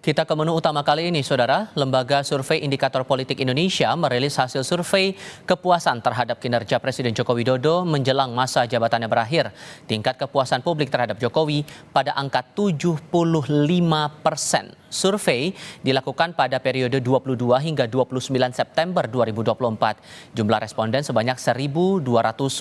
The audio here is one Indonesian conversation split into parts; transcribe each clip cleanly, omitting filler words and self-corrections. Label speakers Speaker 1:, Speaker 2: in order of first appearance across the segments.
Speaker 1: Kita ke menu utama kali ini, Saudara. Lembaga Survei Indikator Politik Indonesia merilis hasil survei kepuasan terhadap kinerja Presiden Joko Widodo menjelang masa jabatannya berakhir. Tingkat kepuasan publik terhadap Jokowi pada angka 75%. Survei dilakukan pada periode 22 hingga 29 September 2024. Jumlah responden sebanyak 1.200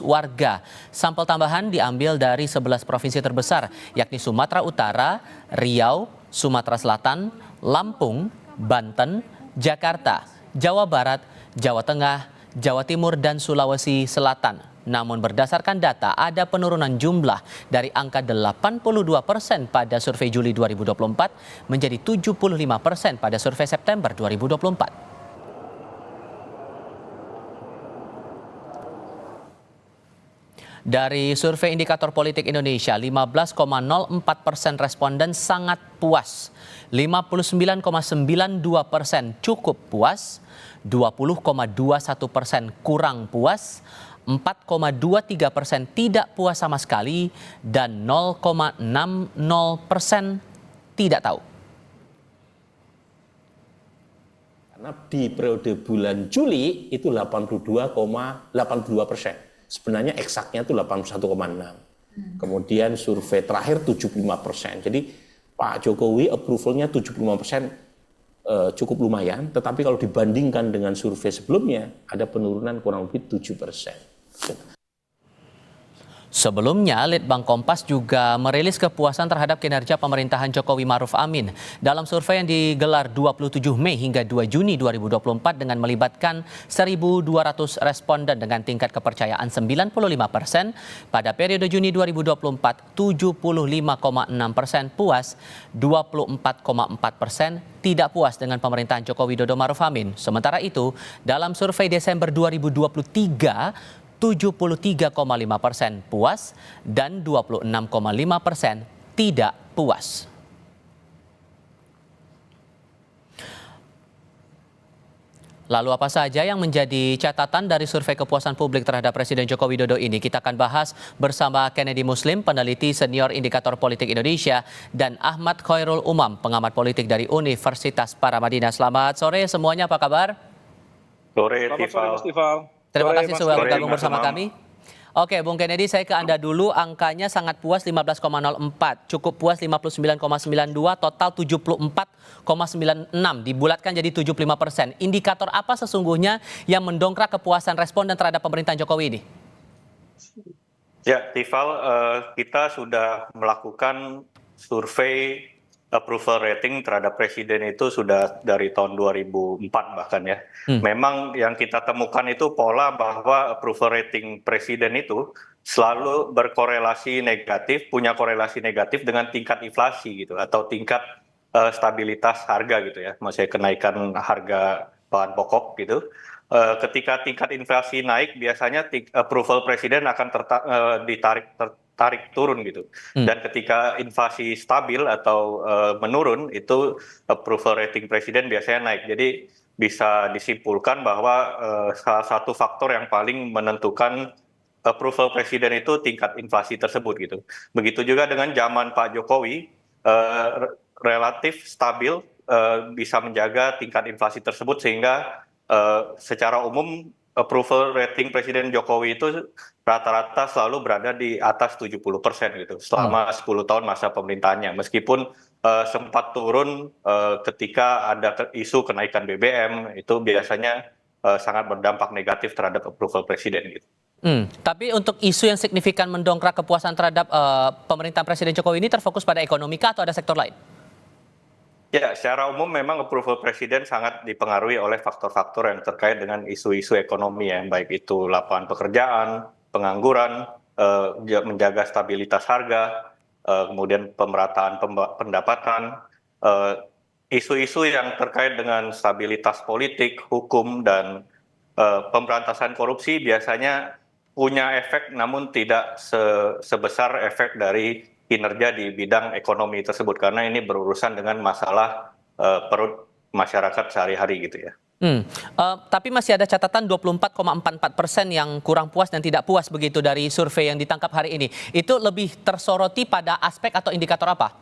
Speaker 1: warga. Sampel tambahan diambil dari 11 provinsi terbesar, yakni Sumatera Utara, Riau, Sumatera Selatan, Lampung, Banten, Jakarta, Jawa Barat, Jawa Tengah, Jawa Timur, dan Sulawesi Selatan. Namun berdasarkan data ada penurunan jumlah dari angka 82% pada survei Juli 2024 menjadi 75% pada survei September 2024. Dari survei Indikator Politik Indonesia, 15,04% responden sangat puas, 59,92% cukup puas, 20,21% kurang puas, 4,23% tidak puas sama sekali, dan 0,60% tidak tahu.
Speaker 2: Karena di periode bulan Juli itu 82,82%. Sebenarnya eksaknya itu 81,6. Kemudian survei terakhir 75%. Jadi Pak Jokowi approval-nya 75% cukup lumayan. Tetapi kalau dibandingkan dengan survei sebelumnya ada penurunan kurang lebih 7%.
Speaker 1: Sebelumnya, Litbang Kompas juga merilis kepuasan terhadap kinerja pemerintahan Jokowi Ma'ruf Amin. Dalam survei yang digelar 27 Mei hingga 2 Juni 2024 dengan melibatkan 1.200 responden dengan tingkat kepercayaan 95%, pada periode Juni 2024, 75,6% puas, 24,4% tidak puas dengan pemerintahan Jokowi Dodo Ma'ruf Amin. Sementara itu, dalam survei Desember 2023, 73,5% puas dan 26,5% tidak puas. Lalu apa saja yang menjadi catatan dari survei kepuasan publik terhadap Presiden Joko Widodo ini? Kita akan bahas bersama Kennedy Muslim, peneliti senior Indikator Politik Indonesia, dan Ahmad Khairul Umam, pengamat politik dari Universitas Paramadina. Selamat sore semuanya, apa kabar?
Speaker 3: Sore,
Speaker 4: Tifal.
Speaker 1: Terima kasih sudah bergabung bersama kami. Oke, Bung Kennedy, saya ke Anda dulu. Angkanya sangat puas 15,04, cukup puas 59,92, total 74,96, dibulatkan jadi 75%. Indikator apa sesungguhnya yang mendongkrak kepuasan responden terhadap pemerintahan Jokowi ini?
Speaker 3: Ya, Tifal, kita sudah melakukan survei approval rating terhadap presiden itu sudah dari tahun 2004 bahkan ya. Memang yang kita temukan itu pola bahwa approval rating presiden itu selalu berkorelasi negatif, punya korelasi negatif dengan tingkat inflasi gitu, atau tingkat stabilitas harga gitu ya, maksudnya kenaikan harga bahan pokok gitu. Ketika tingkat inflasi naik, biasanya approval presiden akan tarik turun gitu. Dan ketika inflasi stabil atau menurun, itu approval rating presiden biasanya naik. Jadi bisa disimpulkan bahwa salah satu faktor yang paling menentukan approval presiden itu tingkat inflasi tersebut gitu. Begitu juga dengan zaman Pak Jokowi, relatif stabil, bisa menjaga tingkat inflasi tersebut, sehingga secara umum approval rating Presiden Jokowi itu rata-rata selalu berada di atas 70% gitu selama 10 tahun masa pemerintahannya, meskipun sempat turun ketika ada isu kenaikan BBM, itu biasanya sangat berdampak negatif terhadap approval presiden gitu.
Speaker 1: Tapi untuk isu yang signifikan mendongkrak kepuasan terhadap pemerintahan Presiden Jokowi ini terfokus pada ekonomi kah atau ada sektor lain?
Speaker 3: Ya, secara umum memang approval presiden sangat dipengaruhi oleh faktor-faktor yang terkait dengan isu-isu ekonomi ya, baik itu lapangan pekerjaan, pengangguran, menjaga stabilitas harga, kemudian pemerataan pendapatan, isu-isu yang terkait dengan stabilitas politik, hukum, dan pemberantasan korupsi biasanya punya efek, namun tidak sebesar efek dari kinerja di bidang ekonomi tersebut, karena ini berurusan dengan masalah perut masyarakat sehari-hari gitu ya.
Speaker 1: Tapi masih ada catatan 24,44% yang kurang puas dan tidak puas begitu dari survei yang ditangkap hari ini. Itu lebih tersoroti pada aspek atau indikator apa?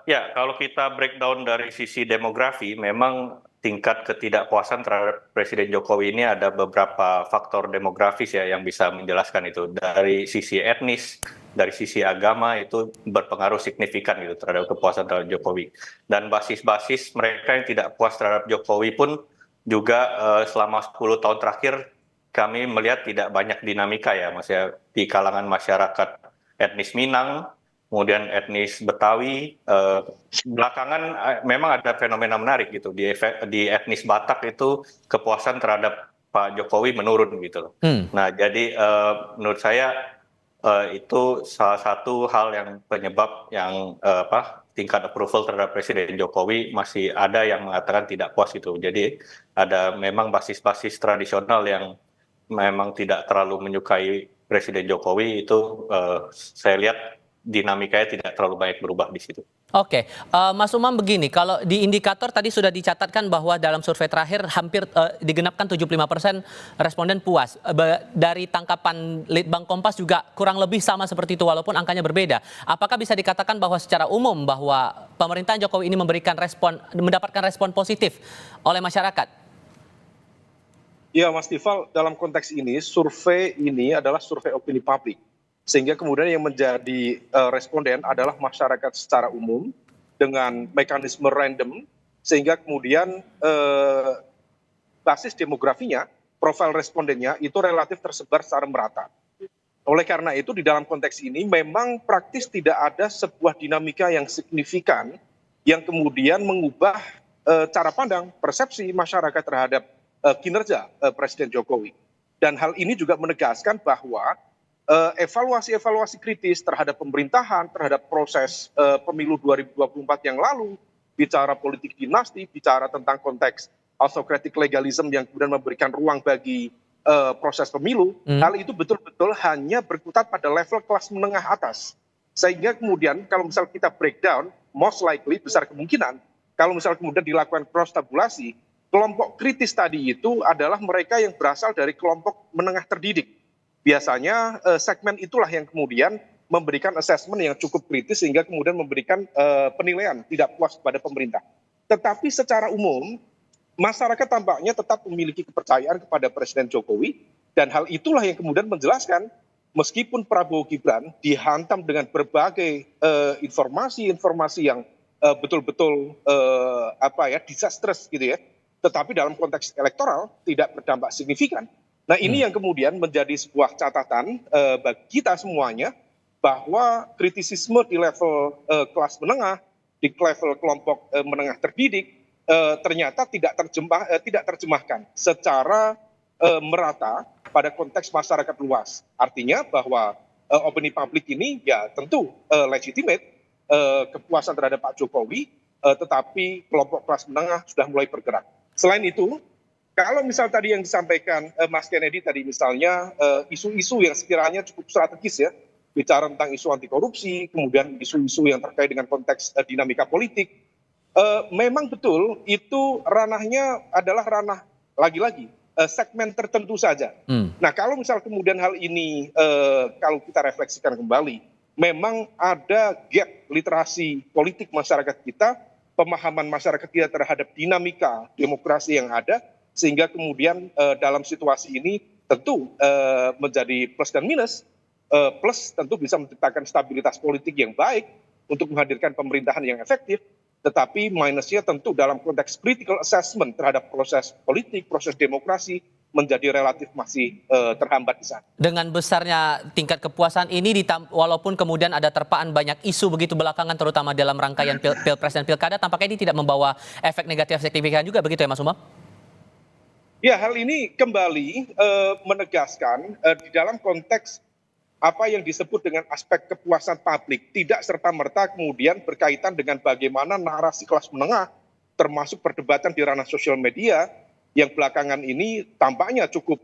Speaker 3: Ya, kalau kita breakdown dari sisi demografi, memang tingkat ketidakpuasan terhadap Presiden Jokowi ini ada beberapa faktor demografis ya yang bisa menjelaskan itu. Dari sisi etnis, dari sisi agama itu berpengaruh signifikan gitu terhadap kepuasan terhadap Jokowi. Dan basis-basis mereka yang tidak puas terhadap Jokowi pun juga selama 10 tahun terakhir kami melihat tidak banyak dinamika ya, Mas ya, di kalangan masyarakat etnis Minang, kemudian etnis Betawi, belakangan memang ada fenomena menarik gitu di etnis Batak itu kepuasan terhadap Pak Jokowi menurun gitu loh. Nah jadi menurut saya itu salah satu hal yang penyebab yang tingkat approval terhadap Presiden Jokowi masih ada yang mengatakan tidak puas gitu. Jadi ada memang basis-basis tradisional yang memang tidak terlalu menyukai Presiden Jokowi itu saya lihat dinamikanya tidak terlalu banyak berubah di situ.
Speaker 1: Oke, Mas Umam begini, kalau di indikator tadi sudah dicatatkan bahwa dalam survei terakhir hampir digenapkan 75% responden puas. Dari tangkapan Litbang Kompas juga kurang lebih sama seperti itu walaupun angkanya berbeda. Apakah bisa dikatakan bahwa secara umum bahwa pemerintahan Jokowi ini mendapatkan respon positif oleh masyarakat?
Speaker 4: Ya, Mas Tifal, dalam konteks ini, survei ini adalah survei opini publik. Sehingga kemudian yang menjadi responden adalah masyarakat secara umum dengan mekanisme random, sehingga kemudian basis demografinya, profil respondennya itu relatif tersebar secara merata. Oleh karena itu, di dalam konteks ini memang praktis tidak ada sebuah dinamika yang signifikan yang kemudian mengubah cara pandang, persepsi masyarakat terhadap kinerja Presiden Jokowi. Dan hal ini juga menegaskan bahwa evaluasi-evaluasi kritis terhadap pemerintahan, terhadap proses pemilu 2024 yang lalu, bicara politik dinasti, bicara tentang konteks autocratic legalism yang kemudian memberikan ruang bagi proses pemilu, hal itu betul-betul hanya berkutat pada level kelas menengah atas. Sehingga kemudian kalau misal kita breakdown, most likely, besar kemungkinan, kalau misal kemudian dilakukan cross tabulasi, kelompok kritis tadi itu adalah mereka yang berasal dari kelompok menengah terdidik. Biasanya segmen itulah yang kemudian memberikan assessment yang cukup kritis sehingga kemudian memberikan penilaian tidak puas kepada pemerintah. Tetapi secara umum, masyarakat tampaknya tetap memiliki kepercayaan kepada Presiden Jokowi dan hal itulah yang kemudian menjelaskan meskipun Prabowo Gibran dihantam dengan berbagai informasi-informasi yang betul-betul disastrous gitu ya, tetapi dalam konteks elektoral tidak berdampak signifikan. Nah ini yang kemudian menjadi sebuah catatan bagi kita semuanya bahwa kritisisme di level kelas menengah, di level kelompok menengah terdidik ternyata tidak terjemahkan secara merata pada konteks masyarakat luas. Artinya bahwa opini publik ini ya tentu legitimate kepuasan terhadap Pak Jokowi, tetapi kelompok kelas menengah sudah mulai bergerak. Selain itu, kalau misal tadi yang disampaikan Mas Kennedy tadi misalnya isu-isu yang sekiranya cukup strategis ya, bicara tentang isu anti korupsi, kemudian isu-isu yang terkait dengan konteks dinamika politik, memang betul itu ranahnya adalah ranah lagi-lagi segmen tertentu saja. Nah kalau misal kemudian hal ini kalau kita refleksikan kembali, memang ada gap literasi politik masyarakat kita, pemahaman masyarakat kita terhadap dinamika demokrasi yang ada, sehingga kemudian dalam situasi ini tentu menjadi plus dan minus. Plus tentu bisa menciptakan stabilitas politik yang baik untuk menghadirkan pemerintahan yang efektif, tetapi minusnya tentu dalam konteks critical assessment terhadap proses politik, proses demokrasi menjadi relatif masih terhambat di sana. Dengan
Speaker 1: besarnya tingkat kepuasan ini, walaupun kemudian ada terpaan banyak isu begitu belakangan, terutama dalam rangkaian pilpres dan pilkada, tampaknya ini tidak membawa efek negatif signifikan juga begitu ya Mas Umam?
Speaker 4: Ya, hal ini kembali menegaskan di dalam konteks apa yang disebut dengan aspek kepuasan publik tidak serta-merta kemudian berkaitan dengan bagaimana narasi kelas menengah, termasuk perdebatan di ranah sosial media yang belakangan ini tampaknya cukup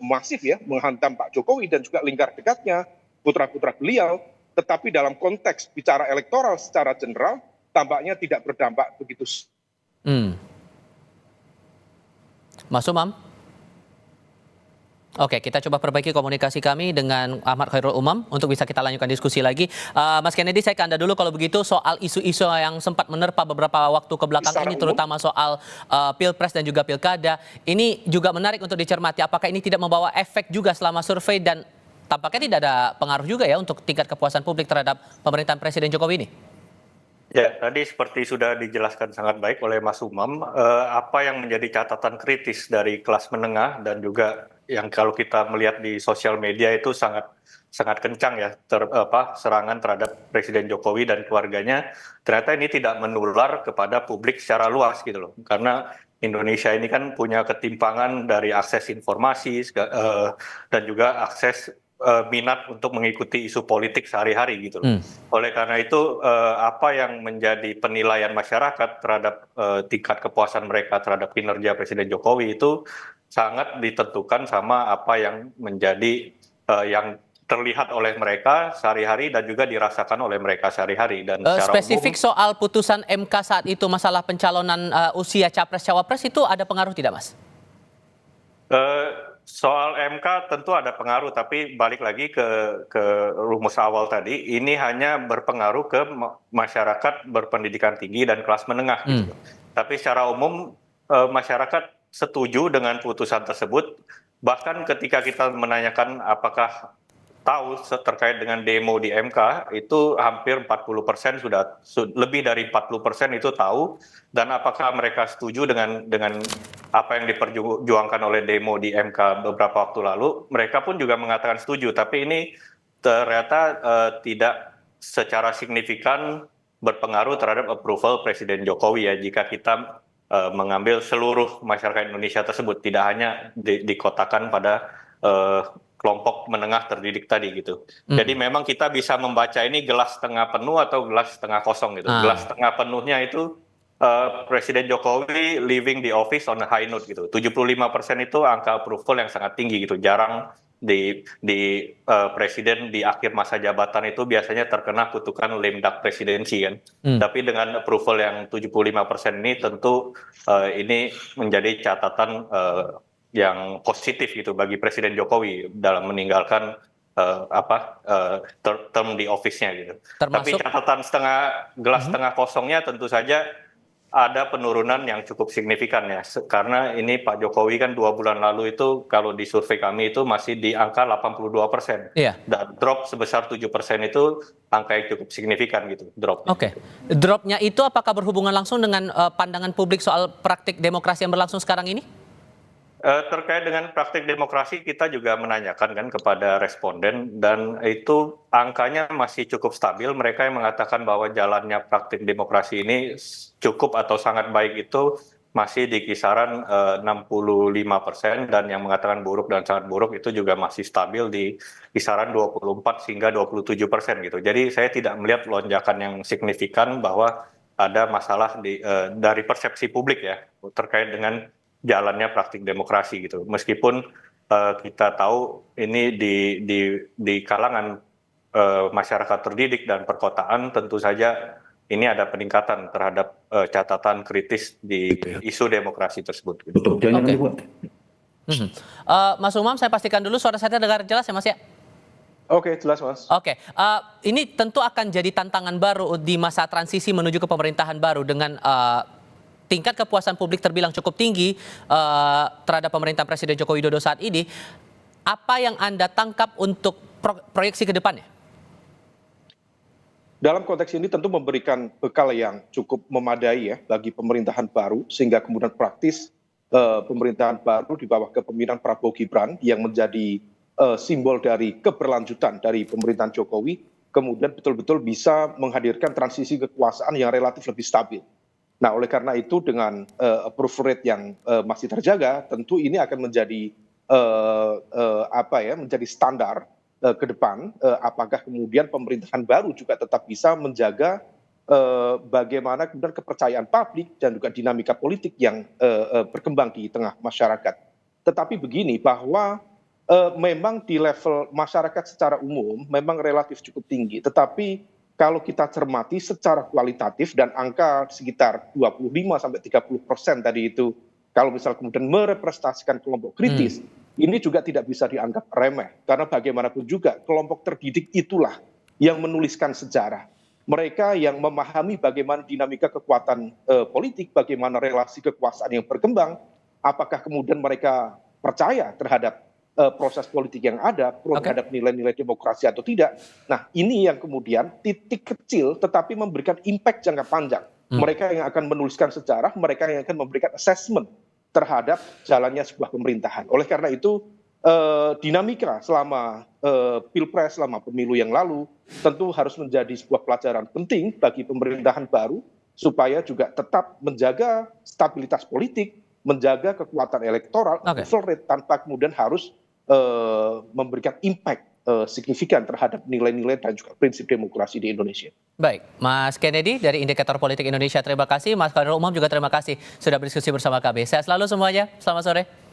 Speaker 4: masif ya, menghantam Pak Jokowi dan juga lingkar dekatnya, putra-putra beliau, tetapi dalam konteks bicara elektoral secara general tampaknya tidak berdampak begitu.
Speaker 1: Mas Umam? Oke, kita coba perbaiki komunikasi kami dengan Ahmad Khairul Umam untuk bisa kita lanjutkan diskusi lagi. Mas Kennedy, saya ke Anda dulu kalau begitu soal isu-isu yang sempat menerpa beberapa waktu ke belakang
Speaker 4: Secara
Speaker 1: ini,
Speaker 4: umum?
Speaker 1: terutama soal Pilpres dan juga Pilkada. Ini juga menarik untuk dicermati. Apakah ini tidak membawa efek juga selama survei dan tampaknya tidak ada pengaruh juga ya untuk tingkat kepuasan publik terhadap pemerintahan Presiden Jokowi ini?
Speaker 3: Ya, tadi seperti sudah dijelaskan sangat baik oleh Mas Umam, apa yang menjadi catatan kritis dari kelas menengah dan juga yang kalau kita melihat di sosial media itu sangat sangat kencang ya serangan terhadap Presiden Jokowi dan keluarganya. Ternyata ini tidak menular kepada publik secara luas gitu loh. Karena Indonesia ini kan punya ketimpangan dari akses informasi dan juga akses minat untuk mengikuti isu politik sehari-hari gitu loh. Oleh karena itu, apa yang menjadi penilaian masyarakat terhadap tingkat kepuasan mereka terhadap kinerja Presiden Jokowi itu sangat ditentukan sama apa yang menjadi yang terlihat oleh mereka sehari-hari dan juga dirasakan oleh mereka sehari-hari. Dan secara
Speaker 1: Spesifik
Speaker 3: umum,
Speaker 1: soal putusan MK saat itu, masalah pencalonan usia capres-cawapres itu ada pengaruh tidak, Mas?
Speaker 3: soal MK tentu ada pengaruh, tapi balik lagi ke rumus awal tadi, ini hanya berpengaruh ke masyarakat berpendidikan tinggi dan kelas menengah gitu. Tapi secara umum masyarakat setuju dengan putusan tersebut. Bahkan ketika kita menanyakan apakah tahu terkait dengan demo di MK, itu hampir 40% sudah lebih dari 40% itu tahu, dan apakah mereka setuju dengan apa yang diperjuangkan oleh demo di MK beberapa waktu lalu, mereka pun juga mengatakan setuju, tapi ini ternyata tidak secara signifikan berpengaruh terhadap approval Presiden Jokowi ya, jika kita mengambil seluruh masyarakat Indonesia tersebut, tidak hanya dikotakan pada kelompok menengah terdidik tadi gitu. Jadi memang kita bisa membaca ini gelas setengah penuh atau gelas setengah kosong gitu. Gelas setengah penuhnya itu Presiden Jokowi leaving the office on a high note gitu. 75% itu angka approval yang sangat tinggi gitu. Jarang di presiden di akhir masa jabatan itu biasanya terkena kutukan lame duck presidensi kan. Tapi dengan approval yang 75% ini tentu ini menjadi catatan yang positif gitu bagi Presiden Jokowi dalam meninggalkan term di office-nya gitu. Tapi catatan gelas setengah kosongnya tentu saja ada penurunan yang cukup signifikan ya, karena ini Pak Jokowi kan 2 bulan lalu itu kalau di survei kami itu masih di angka 82%, dan drop sebesar 7% itu angka yang cukup signifikan gitu drop.
Speaker 1: Oke, dropnya itu apakah berhubungan langsung dengan pandangan publik soal praktik demokrasi yang berlangsung sekarang ini?
Speaker 3: Terkait dengan praktik demokrasi, kita juga menanyakan kan kepada responden, dan itu angkanya masih cukup stabil. Mereka yang mengatakan bahwa jalannya praktik demokrasi ini cukup atau sangat baik itu masih di kisaran 65%, dan yang mengatakan buruk dan sangat buruk itu juga masih stabil di kisaran 24 hingga 27% gitu. Jadi saya tidak melihat lonjakan yang signifikan bahwa ada masalah dari persepsi publik ya terkait dengan jalannya praktik demokrasi gitu. Meskipun kita tahu ini di kalangan masyarakat terdidik dan perkotaan tentu saja ini ada peningkatan terhadap catatan kritis di isu demokrasi tersebut. Gitu.
Speaker 1: Mas Umam, saya pastikan dulu suara saya dengar jelas ya Mas ya?
Speaker 4: Oke, jelas Mas.
Speaker 1: Oke, ini tentu akan jadi tantangan baru di masa transisi menuju ke pemerintahan baru dengan tingkat kepuasan publik terbilang cukup tinggi terhadap pemerintahan Presiden Joko Widodo saat ini. Apa yang Anda tangkap untuk proyeksi ke depannya?
Speaker 4: Dalam konteks ini tentu memberikan bekal yang cukup memadai ya bagi pemerintahan baru, sehingga kemudian praktis pemerintahan baru di bawah kepemimpinan Prabowo Gibran yang menjadi simbol dari keberlanjutan dari pemerintahan Jokowi, kemudian betul-betul bisa menghadirkan transisi kekuasaan yang relatif lebih stabil. Nah, oleh karena itu dengan approval rate yang masih terjaga, tentu ini akan menjadi menjadi standar ke depan. Apakah kemudian pemerintahan baru juga tetap bisa menjaga bagaimana kemudian kepercayaan publik dan juga dinamika politik yang berkembang di tengah masyarakat. Tetapi begini, bahwa memang di level masyarakat secara umum memang relatif cukup tinggi, tetapi kalau kita cermati secara kualitatif dan angka sekitar 25-30% tadi itu, kalau misal kemudian merepresentasikan kelompok kritis, ini juga tidak bisa dianggap remeh. Karena bagaimanapun juga kelompok terdidik itulah yang menuliskan sejarah. Mereka yang memahami bagaimana dinamika kekuatan politik, bagaimana relasi kekuasaan yang berkembang, apakah kemudian mereka percaya terhadap proses politik yang ada, terhadap nilai-nilai demokrasi atau tidak. Nah, ini yang kemudian titik kecil tetapi memberikan impact jangka panjang. Mereka yang akan menuliskan sejarah, mereka yang akan memberikan assessment terhadap jalannya sebuah pemerintahan. Oleh karena itu, dinamika selama pilpres, selama pemilu yang lalu tentu harus menjadi sebuah pelajaran penting bagi pemerintahan baru supaya juga tetap menjaga stabilitas politik, menjaga kekuatan elektoral, approval rate, tanpa kemudian harus memberikan impact signifikan terhadap nilai-nilai dan juga prinsip demokrasi di Indonesia.
Speaker 1: Baik, Mas Kennedy dari Indikator Politik Indonesia, terima kasih. Mas Khairul Umam juga terima kasih sudah berdiskusi bersama kami. Sehat selalu semuanya, selamat sore.